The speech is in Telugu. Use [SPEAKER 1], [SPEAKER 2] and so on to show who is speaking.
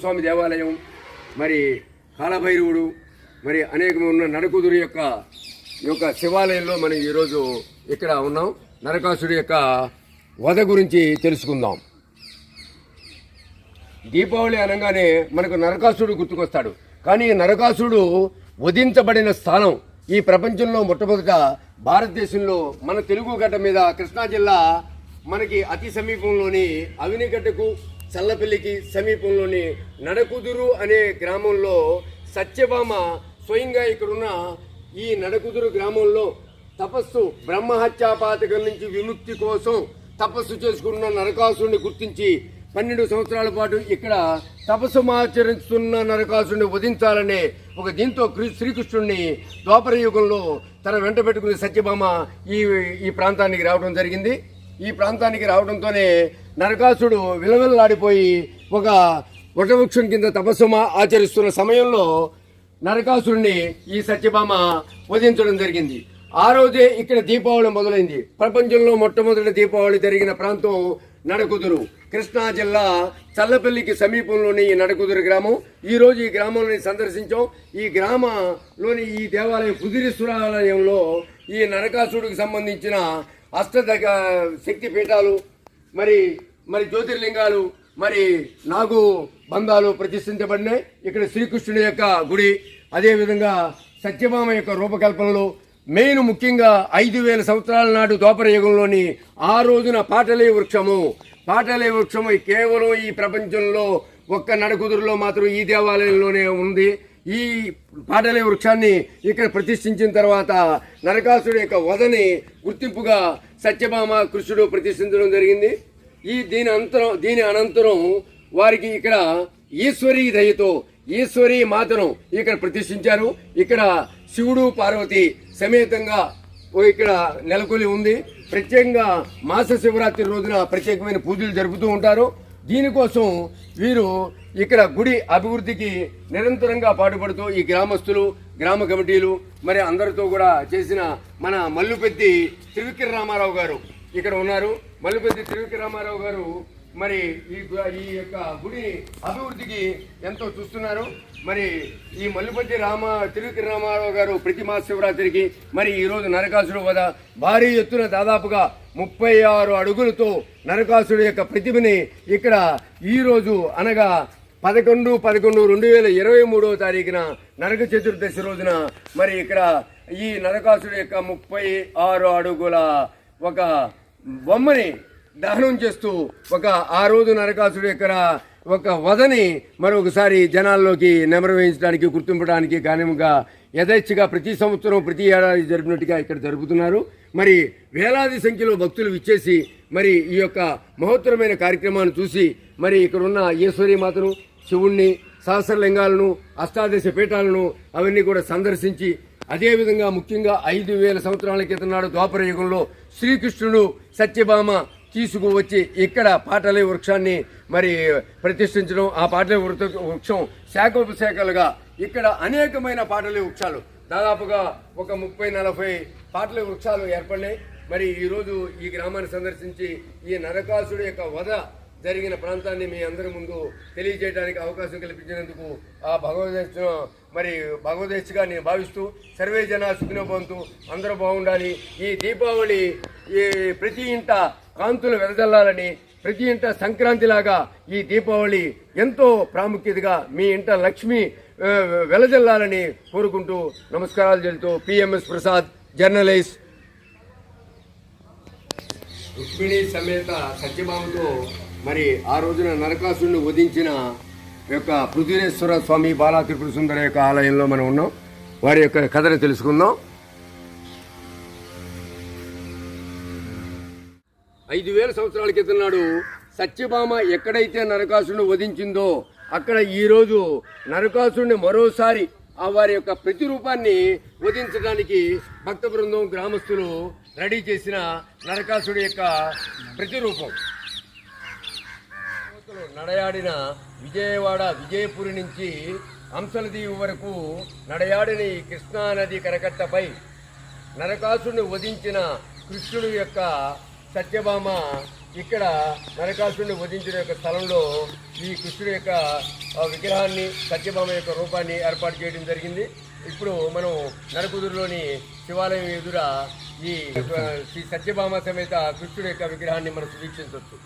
[SPEAKER 1] స్వామి దేవాలయం, మరి కాలభైరవుడు, మరి అనేకమైన నడకుదురు యొక్క శివాలయంలో మనం ఈరోజు ఇక్కడ ఉన్నాం. నరకాసుడి యొక్క వధ గురించి తెలుసుకుందాం. దీపావళి అనగానే మనకు నరకాసుడు గుర్తుకొస్తాడు. కానీ నరకాసుడు వధించబడిన స్థానం ఈ ప్రపంచంలో మొట్టమొదట భారతదేశంలో మన తెలుగు గడ్డ మీద కృష్ణా జిల్లా మనకి అతి సమీపంలోని అవినిగడ్డకు చల్లపల్లికి సమీపంలోని నడకుదురు అనే గ్రామంలో సత్యభామ స్వయంగా ఇక్కడున్న ఈ నడకుదురు గ్రామంలో తపస్సు బ్రహ్మహత్యాపాతకం నుంచి విముక్తి కోసం తపస్సు చేసుకున్న నరకాసుడిని గుర్తించి 12 సంవత్సరాల పాటు ఇక్కడ తపస్సు ఆచరిస్తున్న నరకాసుడిని వధించాలనే ఒక దీంతో శ్రీకృష్ణుడిని ద్వాపర యుగంలో తన వెంట పెట్టుకుని సత్యభామ ఈ ప్రాంతానికి రావడం జరిగింది. ఈ ప్రాంతానికి రావడంతోనే నరకాసుడు విలవిల్లాడిపోయి ఒక వటవృక్షం కింద తపస్సు ఆచరిస్తున్న సమయంలో నరకాసుడిని ఈ సత్యభామ వధించడం జరిగింది. ఆ రోజే ఇక్కడ దీపావళి మొదలైంది. ప్రపంచంలో మొట్టమొదటి దీపావళి జరిగిన ప్రాంతం నడకుదురు, కృష్ణా జిల్లా చల్లపల్లికి సమీపంలోని ఈ నడకుదురు గ్రామం. ఈరోజు ఈ గ్రామంలోని సందర్శించాం. ఈ గ్రామంలోని ఈ దేవాలయం కుదిరేశ్వరాలయంలో ఈ నరకాసుడికి సంబంధించిన అష్టదగ శక్తి పీఠాలు, మరి జ్యోతిర్లింగాలు, మరి నాగు బంధాలు ప్రతిష్ఠించబడినాయి. ఇక్కడ శ్రీకృష్ణుడి యొక్క గుడి, అదేవిధంగా సత్యభామ యొక్క రూపకల్పనలు, మెయిన్ ముఖ్యంగా 5000 సంవత్సరాల నాడు ద్వాపర యుగంలోని ఆ రోజున పాటలీ వృక్షము కేవలం ఈ ప్రపంచంలో ఒక్క నడకుదురులో మాత్రం ఈ దేవాలయంలోనే ఉంది. ఈ పాటలీ వృక్షాన్ని ఇక్కడ ప్రతిష్ఠించిన తర్వాత నరకాసుడి యొక్క వధని గుర్తింపుగా సత్యభామ కృష్ణుడు ప్రతిష్ఠించడం జరిగింది. దీని అనంతరం వారికి ఇక్కడ ఈశ్వరీ దయతో ఈశ్వరీ మాతను ఇక్కడ ప్రతిష్ఠించారు. ఇక్కడ శివుడు పార్వతి సమేతంగా ఇక్కడ నెలకొలి ఉంది. ప్రత్యేకంగా మాస శివరాత్రి రోజున ప్రత్యేకమైన పూజలు జరుపుతూ ఉంటారు. దీనికోసం వీరు ఇక్కడ గుడి అభివృద్ధికి నిరంతరంగా పాటుపడుతూ ఈ గ్రామస్తులు, గ్రామ కమిటీలు, మరి అందరితో కూడా చేసిన మన మల్లుపెద్ది త్రివిక్ర రామారావు గారు ఇక్కడ ఉన్నారు. మల్లుపెద్ది త్రివిక్ర రామారావు గారు మరి ఈ యొక్క గుడి అభివృద్ధికి ఎంతో చూస్తున్నారు. మరి ఈ మల్లుపెద్ది త్రివిక్ర రామారావు గారు ప్రతి మాస శివరాత్రికి, మరి ఈరోజు నరకాసుడు వద భారీ ఎత్తున దాదాపుగా 36 అడుగులతో నరకాసుడి యొక్క ప్రతిభని ఇక్కడ ఈరోజు అనగా 11/11/2023 తారీఖున నరక చతుర్దశి రోజున మరి ఇక్కడ ఈ నరకాసుడి యొక్క 36 అడుగుల ఒక బొమ్మని దహనం చేస్తూ ఆ రోజు నరకాసుడి యొక్క ఒక వధని మరొకసారి జనాల్లోకి నెమరవేయించడానికి, గుర్తింపడానికి కారణంగా యథేచ్ఛగా ప్రతి సంవత్సరం ప్రతి ఏడాది జరిపినట్టుగా ఇక్కడ జరుపుతున్నారు. మరి వేలాది సంఖ్యలో భక్తులు విచ్చేసి మరి ఈ యొక్క మహోత్తరమైన కార్యక్రమాన్ని చూసి మరి ఇక్కడున్న ఈశ్వరీ మాతను, శివుణ్ణి, సహస్రలింగాలను, అష్టాదశ పీఠాలను అవన్నీ కూడా సందర్శించి, అదేవిధంగా ముఖ్యంగా 5000 సంవత్సరాల క్రితం నాడు ద్వాపర యుగంలో శ్రీకృష్ణుడు సత్యభామ తీసుకువచ్చి ఇక్కడ పాటలీ వృక్షాన్ని మరి ప్రతిష్ఠించడం, ఆ పాటలీ వృక్షం శాఖోపశాఖలుగా ఇక్కడ అనేకమైన పాటలీ వృక్షాలు దాదాపుగా ఒక 30-40 పాటలీ వృక్షాలు ఏర్పడినాయి. మరి ఈరోజు ఈ గ్రామాన్ని సందర్శించి ఈ నరకాసుడి యొక్క వధ జరిగిన ప్రాంతాన్ని మీ అందరి ముందు తెలియజేయడానికి అవకాశం కల్పించినందుకు ఆ భగవదేచ్ఛగా నేను భావిస్తూ సర్వే జన సుఖినో భవంతు, అందరూ బాగుండాలి. ఈ దీపావళి ప్రతి ఇంట కాంతులు వెదజల్లాలని, ప్రతి ఇంట సంక్రాంతిలాగా ఈ దీపావళి ఎంతో ప్రాముఖ్యతగా మీ ఇంట లక్ష్మి వెలజల్లాలని కోరుకుంటూ నమస్కారాలు చెల్లుతూ పిఎంఎస్ ప్రసాద్, జర్నలిస్ట్. రుక్మిణి సమేత సత్యభామతో మరి ఆ రోజున నరకాసుడిని వధించిన యొక్క పృథ్వీరేశ్వర స్వామి బాలా త్రిపుర సుందర యొక్క ఆలయంలో మనం ఉన్నాం. వారి యొక్క కథను తెలుసుకుందాం. 5000 సంవత్సరాల క్రితం నాడు సత్యభామ ఎక్కడైతే నరకాసుడిని వధించిందో అక్కడ ఈరోజు నరకాసుడిని మరోసారి వారి యొక్క ప్రతిరూపాన్ని వధించడానికి భక్త బృందం, గ్రామస్తులు రెడీ చేసిన నరకాసుడి యొక్క ప్రతిరూపం నడయాడిన విజయవాడ, విజయపురి నుంచి అంశలదీవి వరకు నడయాడిన ఈ కృష్ణానది కరకట్టపై నరకాసుడిని వధించిన కృష్ణుడు యొక్క సత్యభామ ఇక్కడ నరకాసురుడిని వధించిన యొక్క స్థలంలో ఈ కృష్ణుడి యొక్క విగ్రహాన్ని, సత్యభామ యొక్క రూపాన్ని ఏర్పాటు చేయడం జరిగింది. ఇప్పుడు మనం నరకుదురులోని శివాలయం ఎదుర ఈ శ్రీ సత్యభామ సమేత కృష్ణుడి యొక్క విగ్రహాన్ని మనం వీక్షించవచ్చు.